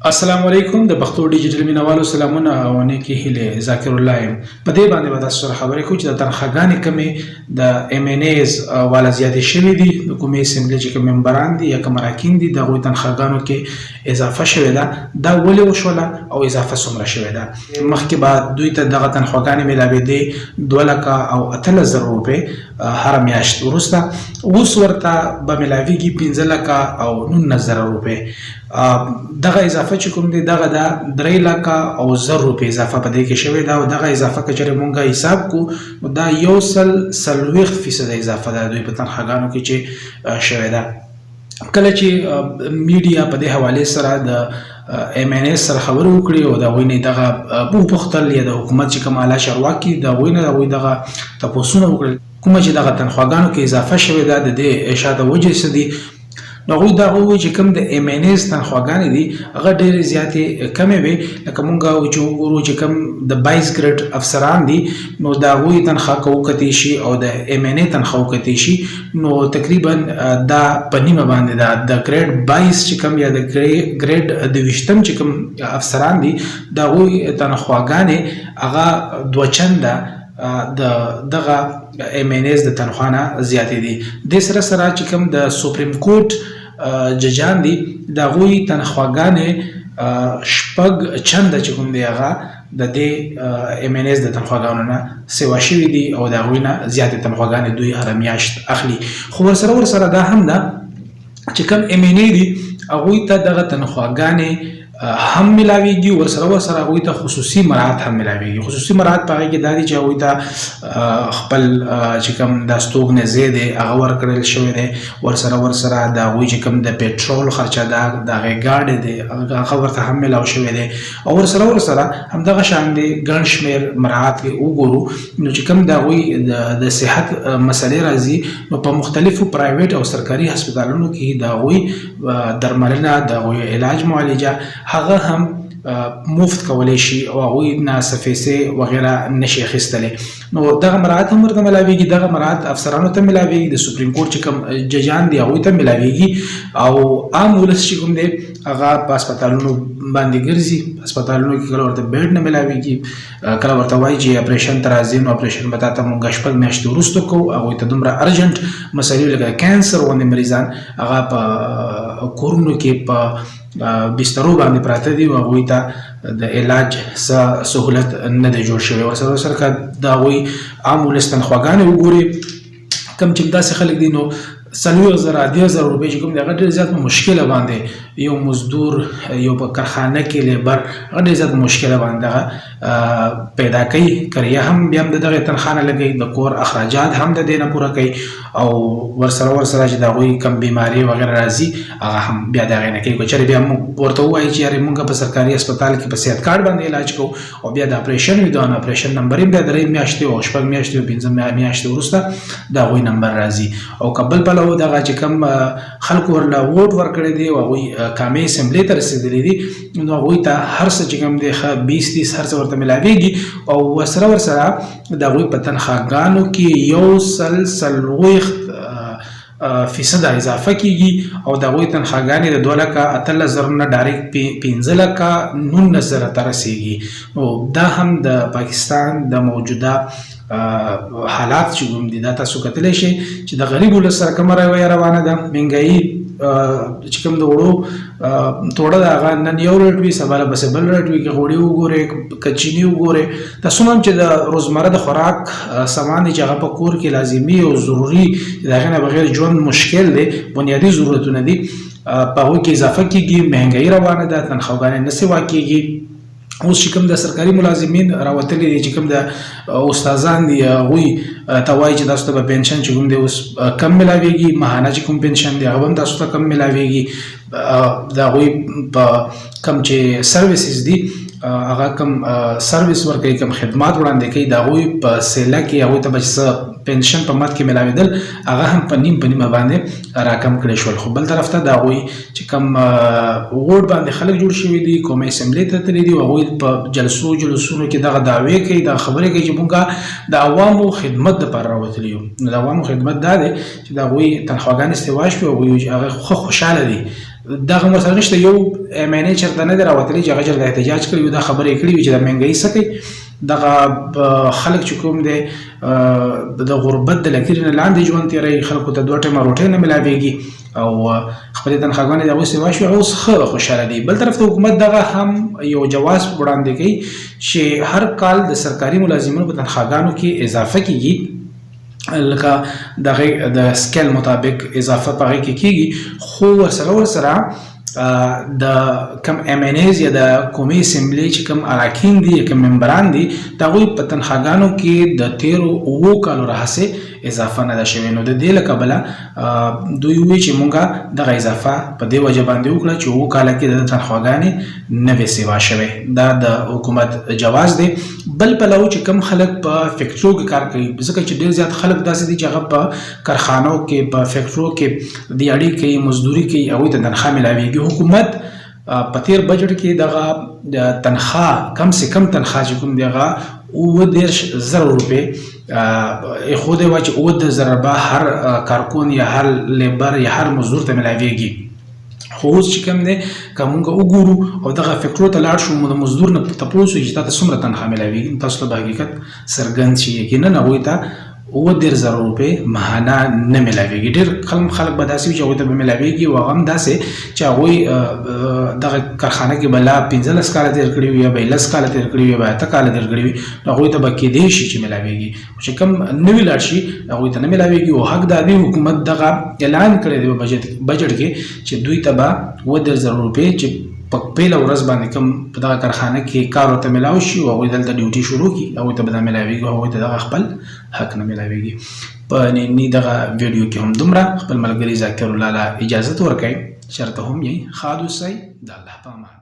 السلام علیکم د پښتو ډیجیټل مینوالو سلامونه او نیکی هیله ذاکر الله یم په دې باندې به تاسو سره خبرې کوم چې د تنخواګانې کمې د ام ان ایز والا زیاتې شوي دي د کومې اسمبلی چې کوم ممبران دي یا کوم اراکین دي د هغوی تنخواګانو کې اضافه شوې ده دا ولې وشوله او اضافه څومره شوې ده مخکې به دوی ته دغه تنخواګانې میلاوېدې 2,18,000 روپۍ هره میاشت وروسته اوس ورته به میلاویږي 15,19,000 روپۍ دغه اضافه چې کوم دی دغه د 3,00,000 روپۍ اضافه په دې کې شوې ده او دغه اضافه که چېرې مونږ حساب کو نو دا 140% اضافه ده دوی په تنخواګانو کې چې شوې ده. کله چې میډیا په دې حوالې سره د ام ان ایس سره خبرې وکړي او د هغوی نه دغه وپوښتل یا د حکومت چې کوم اعلی چارواکي د هغوی نه د هغوی دغه تپوسونه وکړل کومه چې دغه تنخواګانو کې اضافه شوې ده د دې اشاعت وجې څه دي نو هغوی دا ووایي چې کوم د ام ان ایز تنخواګانې دي هغه ډېرې زیاتې کمې وې لکه مونږ چې وګورو چې کوم د 22 ګریډ افسران دي نو د هغوی تنخوا که وکتې شي او د ام ان ای تنخوا وکتې شي نو تقریبا دا په نیمه باندې ده د ګریډ 22 چې کوم یا د ګریډ 22 چې کوم افسران دي د هغوی تنخواګانې هغه دوه چنده دغه ام ان ایز د تنخوا نه زیاتې دي. دې سره سره چې کوم د سپریم کورټ ججان دي د هغوی تنخواګانې شپږ چنده چې کوم دی هغه د دې ام ان ایز د تنخواګانو نه سوا شوي دي او د هغوی نه زیاتې تنخواګانې دوی هره میاشت اخلي خو ورسره دا هم ده چې کوم ام ان ای دي هغوی ته دغه تنخواګانې هم ملاویږي ورسره هغوی ته خصوصي مراعات هم ملاویږي. خصوصي مراعات په هغې کې دا دي چې هغوی ته خپل چې کوم دا استوګنځی دی هغه ورکړل شوی دی ورسره د هغوی چې کوم د پټرول خرچه ده د هغې ګاډی دی هغه ورته هم ملاو شوی دی او ورسره همدغه شان دی ګڼ شمېر مراعات وګورو نو چې کوم د هغوی د صحت مسلې راځي نو په مختلفو پرایویټ او سرکاري هسپتالونو کې د هغوی درملنه د هغوی علاج معالجه هغه هم مفت کولی شي او هغوی نه څه پیسې وغیره نشي اخیستلی نو دغه مراعات هم ورته ملاویږي دغه مراعات افسرانو ته ملاویږي د سپریم کورټ چې کوم ججان دي هغوی ته ملاویږي او عام ولس چې کوم دی هغه په هسپتالونو باندې ګرځي په هسپتالونو کې کله ورته بیډ نه ملاویږي کله ورته وایي چې اپریشن ته راځي نو اپریشن به تا ته مونږ 6 میاشتې وروسته کوو هغوی ته دومره ارجنټ مسلې لکه کینسر غوندې مریضان هغه په کورونو کې په بسترو باندې پراته دي او هغوی ته د علاج سهولت نه دی جوړ شوی ورسره که د هغوی عام ولس تنخواګانې وګوري کوم چې داسې خلک دي نو 40,000 روپۍ چې کوم دی هغه ډېر زیات په مشکله باندې یو مزدور یو په کارخانه کې لیبر هغه ډېر زیات په مشکله باندې هغه پیدا کوي کریه هم بیا هم د دغې تنخوا نه لګوي د کور اخراجات هم د دې نه پوره کوي او ورسره چې د هغوی کم بیماري وغیره راځي هغه هم بیا د هغې نه کوي که چېرې بیا موږ ورته ووایي چې یارې مونږ په سرکاري هسپتال کې په صحت کارډ باندې علاج کوو او بیا د اپریشن وي د اپریشن نمبر یې بیا 3 میاشتې او 6 میاشتې او 15 میاشتې وروسته د هغوی نمبر راځي او که بل پلو دغه چې کوم خلکو ورله ووټ ورکړی دی او هغوی کامې اسمبلۍ ته رسېدلي دي نو هغوی ته هر څه چې کوم دی ښه 20-30 هر څه ورته ملاویږي او ورسره د هغوی په تنخواګانو کې 140% اضافه کیږي او د هغوی تنخواګانې د 2,18,000 نه ډایرکټ 15,19,000 ته رسیږي نو دا هم د پاکستان د موجوده حالات چې کوم دي دا تاسو کتلی شئ چې د غریب ولس سره کومه رویه روانه ده مهنګایي چې کوم د وړو توړه د هغه نن یو ریټ وي سبا به بل ریټ وي که غوړي وګورئ که چیني وګورئ دا څومره چې د روزمره د خوراک سامان دی چې هغه په کور کې لازمي او ضروري د هغې نه بغیر ژوند مشکل دی بنیادي ضرورتونه دي په هغوی کې اضافه کیږي مهنګایي روانه ده تنخواګانې نه سوا کیږي اوس چې کوم د سرکاري ملازمین راوتلي دي چې کوم د استادان دي هغوی ته وایي چې تاسو ته به پنشن چې کوم دی اوس کم ملاویږي ماهانه چې کوم پنشن دی هغه هم تاسو ته کم ملاویږي د هغوی په کوم چې سروسز دي هغه کوم سروس ورکوي کوم خدمات وړاندې کوي د هغوی په سیله کې هغوی ته به چې پنشن په مد کې ملاوېدل هغه هم په نیمه باندې راکم کړی شول خو بل طرف ته د هغوی چې کوم ووټ باندې خلک جوړ شوي دي کومې اسمبلۍ ته تللي دي هغوی په جلسونو کې دغه دعوې کوي دغه خبرې کوي چې مونږ د عوامو خدمت دپاره راوتلي یو نو د عوامو خدمت دا دی چې د هغوی تنخواګانې استوا شوي هغوی هغه ښه خوشحاله دي دغه مسله نشته. یو MNA چرته نه دی راوتلی چې هغه چېرته احتجاج کړی دا خبرې کړې وي چې د مهنګۍ څه کوي. دغه خلک چې کوم دی د غربت د لکیرې نه لاندې ژوند تېروي، خلکو ته 2 ټیمه روټۍ نه میلاویږي او خپلې تنخواګانې د هغوی سیوا شوي، اوس ښه خوشحاله دي. بل طرف ته حکومت دغه هم یو جواز وړاندې کوي چې هر کال د سرکاري ملازمینو په تنخواګانو کې اضافه کیږي، لکه دغه د سکیل مطابق اضافه په هغې کې کیږي، خو ورسره د کم MNAs یا د قومي اسمبلۍ چې کم اراکین دي یا کم ممبران دي د هغوی په تنخواګانو کې د تیرو 7 کالو راهیسې اضافه نه ده شوې. نو د دې له کبله دوی وایي چې مونږه دغه اضافه په دې وجه باندې وکړه چې 7 کاله کې د تنخواګانې نه وې سیوا شوې. دا د حکومت جواز دی. بل پلو چې کم خلک په فیکټریو کې کار کوي، ځکه چې ډېر زیات خلک داسې دي چې هغه په کارخانو کې په فیکټریو کې دیاړي کوي، مزدوري کوي، هغوی ته تنخوا میلاویږي. حکومت په تیر بجټ کې دغه تنخوا کم سے کم تنخوا چې کوم دی هغه 30,000 روپۍ ایښودی وه چې 30,000 به هر کارکون یا هر لیبر یا هر مزدور ته میلاویږي. خو اوس چې کوم دی که مونږ وګورو او دغه فیکټریو ته لاړ شو، د مزدور نه تپوس وشي چې تا ته څومره تنخوا میلاویږي، تاسو ته به حقیقت څرګند شي. یقینا هغوی ته 30,000 روپۍ ماهانه نه میلاویږي. ډېر خلک به داسې وي چې هغوی ته به میلاویږي او هغه هم داسې چې هغوی دغه کارخانه کې به لا 15 کاله تېر کړي وي یا به 10 کاله تېر کړي وي یا به 8 کاله تېر کړي وي، نو هغوی ته به کیدای شي چې میلاویږي. چې کوم نوي لاړ شي هغوی ته نه میلاویږي. او حق دا دی حکومت دغه اعلان کړی دی په بجټ کې چې دوی ته به 30,000 روپۍ چې په پیله ورځ باندې کوم په دغه کارخانه کې کار ورته میلاو شي او هغوی دلته ډیوټي شروع کړي، هغوی ته به دا میلاویږي او هغوی ته دغه خپل حق نه میلاویږي. په ننني دغه ویډیو کې هم دومره. خپل ملګري ذاکر الله له اجازت ورکوئ، چېرته هم یې ښاد اوسئ. د الله په امان.